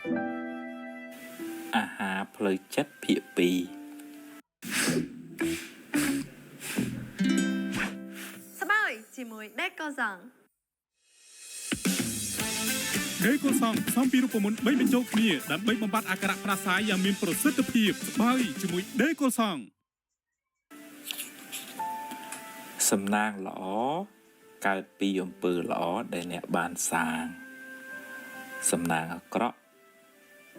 អាហារផ្លូវចិត្តភាគ2សបាយជាមួយដេកូសងដេកូសងសំពីរូបមន្ត3បញ្ចូលគ្នាដើម្បីបំបត្តិអាការៈផ្ដាសាយយ៉ាងមានប្រសិទ្ធភាពសបាយជាមួយដេកូសងសំណាងល្អកើតពីអំពើល្អដែលអ្នកបានសាងសំណាងអាក្រក់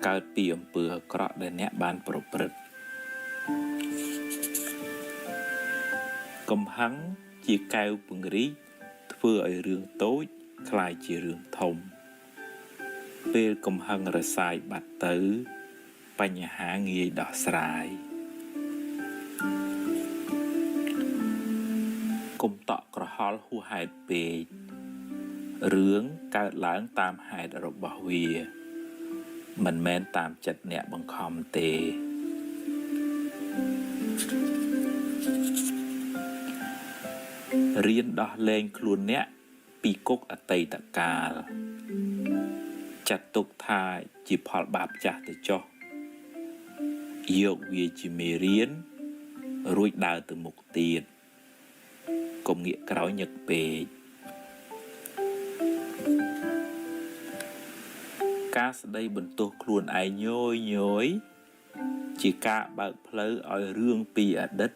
កើតពីអំពើអាក្រក់ដែលអ្នកបានប្រព្រឹត្តកំហឹងជាកែវពង្រីកធ្វើឲ្យរឿងតូចคล้ายជារឿងធំពេលកំហឹងរសាយបាត់ទៅបញ្ហាងាយដោះស្រាយកុំតក់ក្រហល់ហួសហេតុពេករឿងកើតឡើងតាមហេតុរបស់វាមិនមែនតាមចិត្តអ្នកបង្ខំទេរៀនដោះលែងខ្លួនអ្នកពីគុកអតីតកាលចាត់ទុកថាជាផលបាបចាស់ទៅចុះយកវាជាមេរៀនរួចដើរទៅមុខទៀតកុំងាកក្រោយញឹកពេកការស្ដីបន្ទោសខ្លួនឯងញយជាការបើកផ្លូវឲ្យរឿងពីអតីត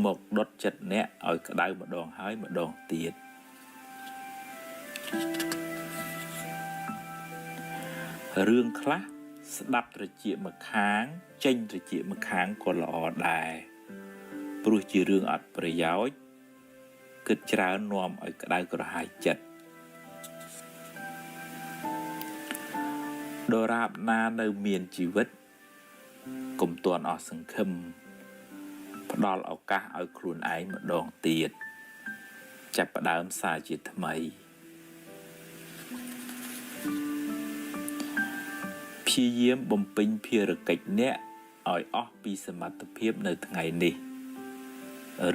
មកដុតចិត្តអ្នកឲ្យក្តៅម្ដងហើយម្ដងទៀតរឿងខ្លះស្ដាប់ត្រចៀកម្ខាងចេញត្រចៀកម្ខាងក៏ល្អដែរព្រោះជារឿងអត់ប្រយោជន៍គិតច្រើននាំឲ្យក្តៅក្រហាយចិត្តដរាបណានៅមានជីវិតកុំទាន់អស់សង្ឃឹមផ្ដល់ឱកាសឲ្យខ្លួនឯងម្ដងទៀតចាប់ផ្ដើមសារជាថ្មីព្យាយាមបំពេញភារកិច្ចអ្នកឲ្យអស់ពីសមត្ថភាពនៅថ្ងៃនេះ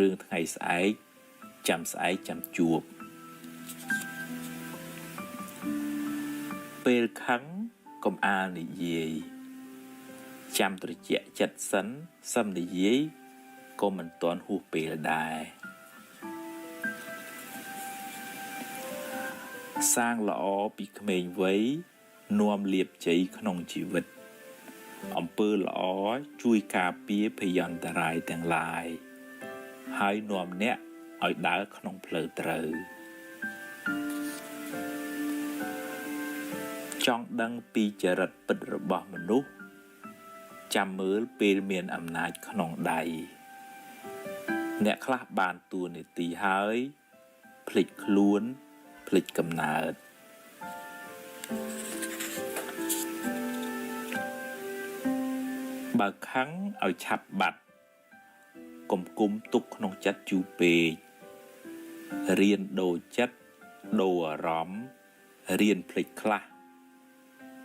រឿងថ្ងៃស្អែកចាំស្អែកចាំជួបពេលខឹងកុំអាលនិយាយចាំត្រជាក់ចិត្តសិនសឹមនិយាយក៏មិនទាន់ហួសពេលដែរសាងល្អពីក្មេងវ័យនាំលាភជ័យក្នុងជីវិតអំពើល្អជួយការពារភយន្តរាយទាំងឡាយហើយនាំអ្នកឲ្យដើរក្នុងផ្លូវត្រូវចង់ដឹងពីចរិតពិតរបស់មនុស្សចាំមើលពេលមានអំណាចក្នុងដៃអ្នកខ្លះបានតួនាទីហើយភ្លេចខ្លួនភ្លេចកំណើតបើខឹងឲ្យឆាប់បាត់កុំគុំទុកក្នុងចិត្តយូរពេករៀនដូរចិត្តដូរអារម្មណ៍រៀនភ្លេចខ្លះ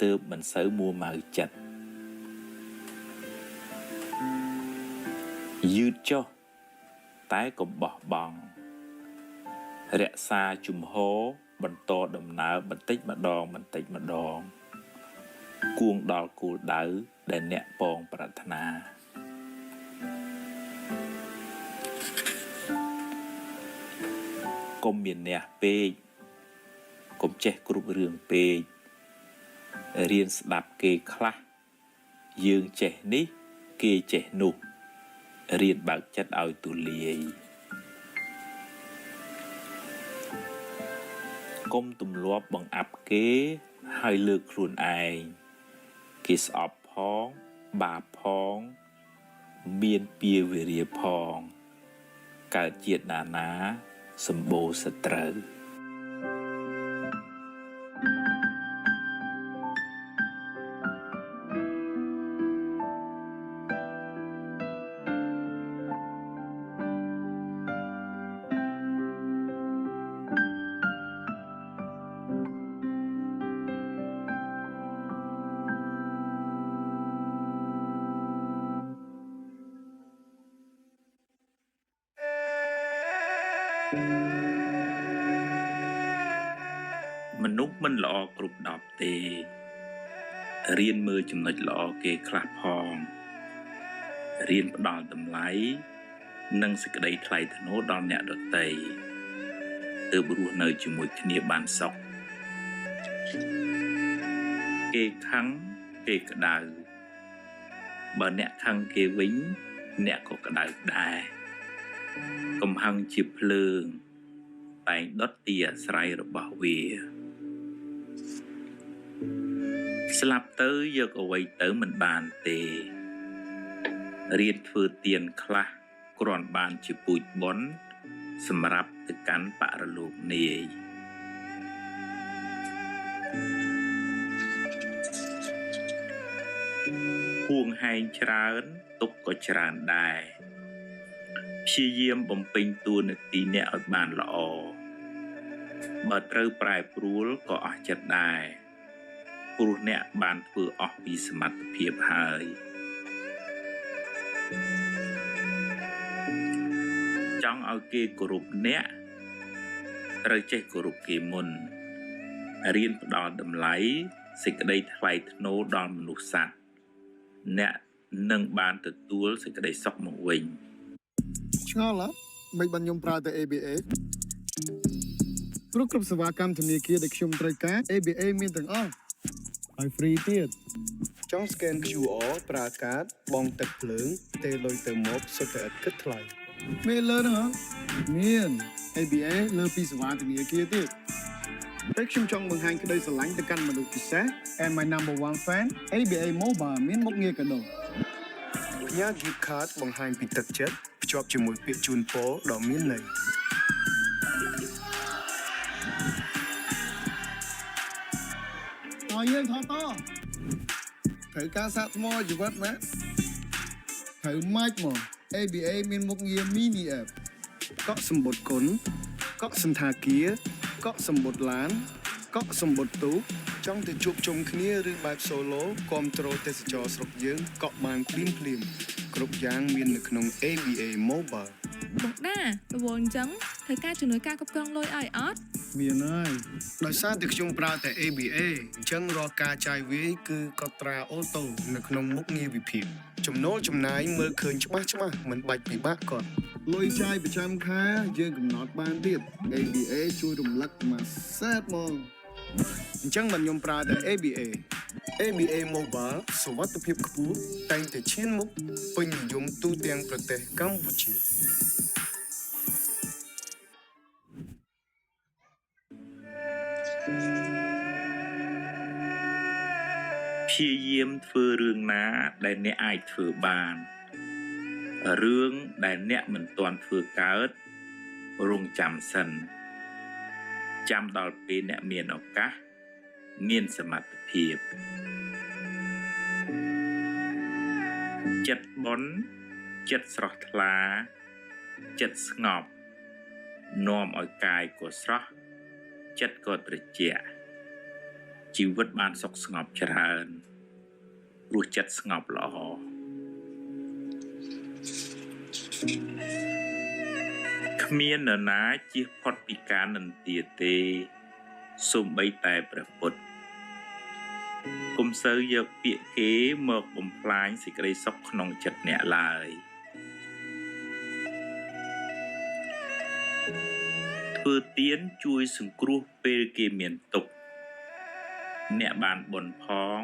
ទើបមិនសូវមួម៉ៅចិត្តយឺតចុះតែកុំបោះបង់រក្សាជំហរបន្តដំណើរបន្តិចម្ដងគួងដល់គោលដៅដែលអ្នកពងប្រាថ្នាកុំមានអ្នកពេកកុំចេះគ្រប់រឿងពេករៀនស្ដាប់គេខ្លះយើងចេះនេះគេចេះនោះរៀនបើកចិត្តឲ្យទូលាយកុំទម្លាប់បង្អាប់គេហើយលើកខ្លួនឯងគេស្អប់ផងបាបផងមានពៀវេរាផងកើតជាតិណាសម្បូរសត្រូវ មនុស្សមិនល្អគ្រប់10ទេ រៀនមើលចំណុចល្អគេខ្លះផងរៀនផ្ដល់តម្លៃនិងសេចក្តីថ្លៃថ្នូរដល់អ្នកដទៃទើបរស់នៅជាមួយគ្នាបានសុខគេខឹងគេក្តៅបើអ្នកខឹងគេវិញអ្នកក៏ក្តៅដែរកំហឹងជាភ្លើងតែងដុតទីអាស្រ័យរបស់វាស្លាប់ទៅយកអ្វីទៅមិនបានទេរៀនធ្វើទានខ្លះគ្រាន់បានជាពូជបុណ្យសម្រាប់ទៅកាន់បរលោកនាយហួងហែងច្រើនទុកក៏ច្រើនដែរព្យាយាមបំពេញតួនាទីអ្នកឲ្យបានល្អបើត្រូវប្រែប្រួលក៏អស់ចិត្តដែរព្រោះអ្នកបានធ្វើអស់ពីសមត្ថភាពហើយចង់ឲ្យគេគោរពអ្នកត្រូវចេះគោរពគេមុនរៀនផ្ដល់តម្លៃសេចក្តីថ្លៃថ្នូរដល់មនុស្សសត្វអ្នកនឹងបានទទួលសេចក្តីសុខមកវិញឆ្ងល់ហ៎មិនបានខ្ញុំប្រើតែ ABA គ្រប់សេវាកម្មធនាគារដែលខ្ញុំត្រូវការ ABA មានទាំងអស់ហើយ free ទៀតចង់ scan QR ប្រើកាតបងទឹកភ្លើងទេលុយទៅមកសុទ្ធតែឥតគិតថ្លៃមានលើហ្នឹងមាន ABA លើពីសេវាធនាគារទៀតតែខ្ញុំចង់បង្ហាញក្តីស្រឡាញ់ទៅកាន់មនុស្សពិសេស and my number one fan ABA Mobile មានមុខងារកាដូផ្ញើ gift card បង្ហាញពីទឹកចិត្តភ្ជាប់ជាមួយពាក្យជូនពរដ៏មានន័យតើយើងថតត្រូវការសាកថ្មជីវិតណាត្រូវម៉ាច់មក ABA មានមុខងារ mini app កក់សម្បត្តិគុណកក់សន្តាគារកក់សម្បត្តិឡានកក់សម្បត្តិទូកចង់ទៅជួបជុំគ្នាឬបែប solo គាំទ្រទេសចរស្រុកយើងកក់បានភ្លាមគ្រប់យ៉ាងមាននៅក្នុង ABA Mobile បងដារវល់អញ្ចឹងត្រូវការជំនួយការគ្រប់គ្រងលុយឲ្យអត់មានហើយដោយសារតែខ្ញុំប្រើតែ ABA អញ្ចឹងរាល់ការចាយវាយគឺកត់ត្រាអូតូនៅក្នុងមុខងារវិភាគចំណូលចំណាយមើលឃើញច្បាស់មិនបាច់ពិបាកគាត់លុយចាយប្រចាំខែយើងកំណត់បានទៀត ABA ជួយរំលឹកមួយសែតមកអញ្ចឹងបានខ្ញុំប្រើតែ ABA Mobile សុវត្ថិភាពខ្ពស់តែងតែឈានមុខពេញនិយមទូទាំងប្រទេសកម្ពុជាព្យាយាមធ្វើរឿងណាដែលអ្នកអាចធ្វើបានរឿងដែលអ្នកមិនទាន់ធ្វើកើតរងចាំសិនចាំដល់ពេលអ្នកមានឱកាសមានសមត្ថភាពចិត្តបន់ចិត្តស្រស់ថ្លាចិត្តស្ងប់នាំឲ្យកាយក៏ស្រស់ចិត្តក៏ត្រជាក់ជីវិតបានសុខស្ងប់ច្រើនព្រោះចិត្តស្ងប់ល្អគ្មាននរណាជៀសផុតពីការនិន្ទាទេសូម្បីតែព្រះពុទ្ធកុំសូវយកពាក្យគេមកបំផ្លាញសេចក្តីសុខក្នុងចិត្តអ្នកឡើយធ្វើទានជួយសង្គ្រោះពេលគេមានទុក្ខអ្នកបានបុណ្យផង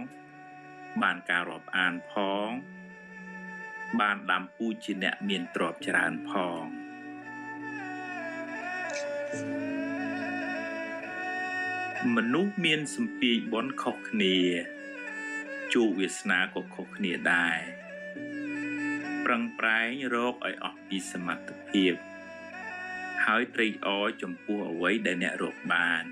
បានការរាប់អានផងបានដាំពូជជាអ្នកមានទ្រព្យច្រើនផងមនុស្សមានសម្ពាយបុណ្យខុសគ្នាជោគវាសនាក៏ខុសគ្នាដែរប្រឹងប្រែងរកឲ្យអស់ពីសមត្ថភាពហើយត្រេកអរចំពោះអ្វីដែលអ្នករកបាន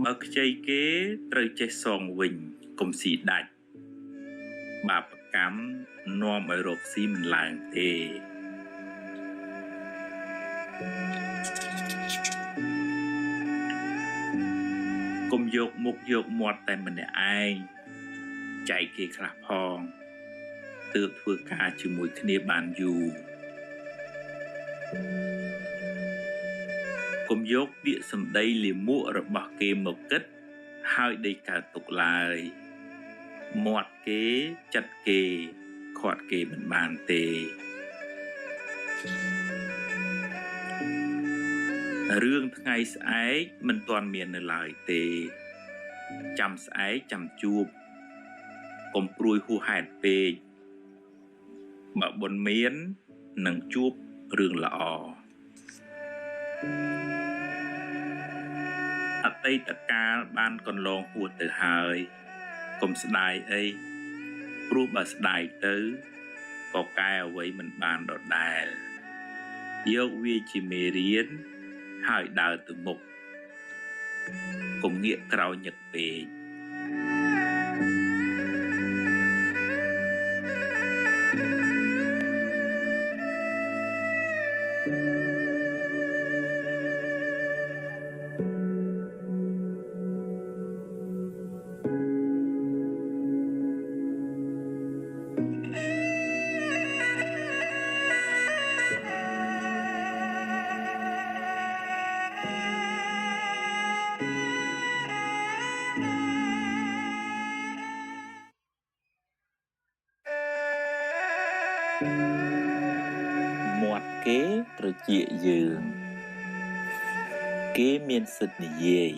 បើខ្ចីគេត្រូវចេះសងវិញកុំស៊ីដាច់បាបកម្មនាំឲ្យរកស៊ីមិនឡើងទេកុំយកមុខយកមាត់តែម្នាក់ឯងចែកគេខ្លះផងទើបធ្វើការជាមួយគ្នាបានយូរ កុំយកពាក្យសម្ដីលាមករបស់គេមកគិតហើយដេកកើតទុកឡើយមាត់គេចិត្តគេខាត់គេមិនបានទេរឿងថ្ងៃស្អែកមិនទាន់មាននៅឡើយទេចាំស្អែកចាំជួបកុំព្រួយហួសហេតុពេកបើបុណ្យមាននឹងជួបរឿងល្អអតីតកាលបានកន្លងហួសទៅហើយកុំស្ដាយអីព្រោះបើស្ដាយទៅក៏កែអ្វីមិនបានដដែលយកវាជាមេរៀនហើយដើរទៅមុខកុំងាកក្រោយញឹកពេកមាត់គេត្រជាយើងគេមានសិទ្ធិនិយាយ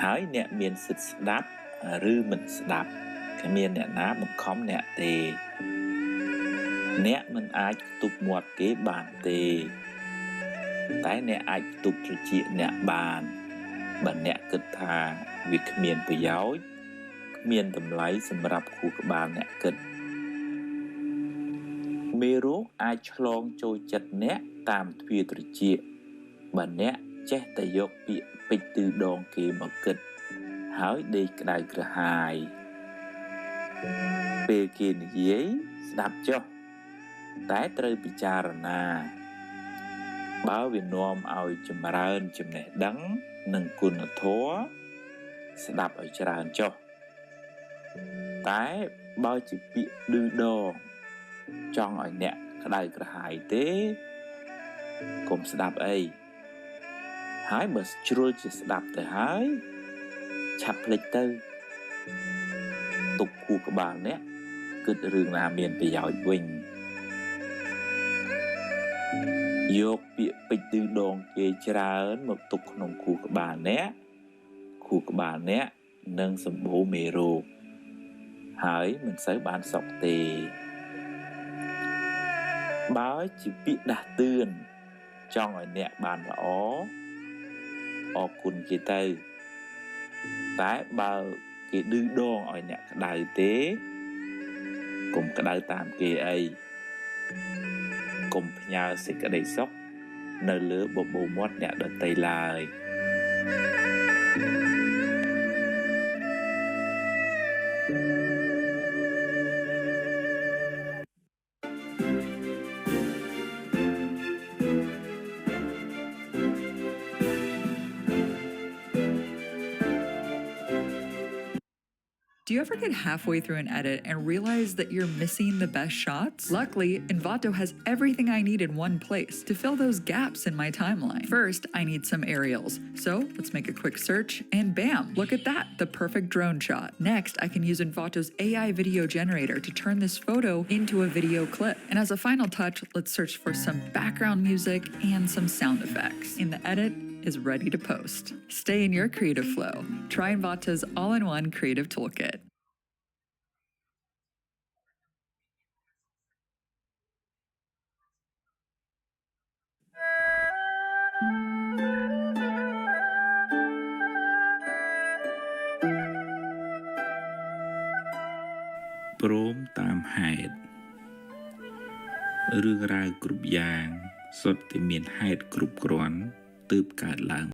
ហើយអ្នកមានសិទ្ធិស្ដាប់ឬមិនស្ដាប់គ្មានអ្នកណាបង្ខំអ្នកទេអ្នកមិនអាចផ្ទុកមាត់គេបានទេតែអ្នកអាចផ្ទុកត្រចៀកអ្នកបានបើអ្នកគិតថាវាគ្មានប្រយោជន៍គ្មានតម្លៃសម្រាប់ខួរក្បាលអ្នកគិតមេរោគអាចឆ្លងចូលចិត្តអ្នកតាមទ្វារត្រចៀកបើអ្នកចេះតែយកពាក្យពេចន៍ទឺដងគេមកគិតហើយដេកក្តៅក្រហាយពេលគេនិយាយស្ដាប់ចុះតែត្រូវពិចារណាបើវានាំឲ្យចម្រើនចំណេះដឹងនិងគុណធម៌ស្ដាប់ឲ្យច្រើនចុះតែបើជាពាក្យឌឺដងចង់ឲ្យអ្នកក្តៅក្រហាយទេកុំស្ដាប់អីហើយបើជ្រុលជាស្ដាប់ទៅហើយឆាប់ភ្លេចទៅទុកខួរក្បាលអ្នកគិតរឿងណាមានប្រយោជន៍វិញយកពាក្យពេចន៍ឌឺដងគេច្រើនមកទុកក្នុងខួរក្បាលអ្នកនឹងសម្បូរមេរោគហើយមិនសូវបានសុខទេបើជាពាក្យដាស់តឿនចង់ឲ្យអ្នកបានល្អអរគុណគេទៅតែបើគេឌឺដងឲ្យអ្នកក្តៅទេកុំក្តៅតាមគេអីកុំផ្ញើសេចក្តីសុខនៅលើបបោមាត់អ្នកដទៃឡើយDo you ever get halfway through an edit and realize that you're missing the best shots? Luckily, Envato has everything I need in one place to fill those gaps in my timeline. First, I need some aerials. So let's make a quick search and bam, look at that, the perfect drone shot. Next, I can use Envato's AI video generator to turn this photo into a video clip. And as a final touch, let's search for some background music and some sound effects. In the edit, is ready to post. Stay in your creative flow. Try Envato's all-in-one creative toolkit. Prom tam hạt រឿងរ៉ាវគ្រប់យ៉ាងសុទ្ធតែមានហេតុគ្រប់គ្រាន់ទើបកើតឡើង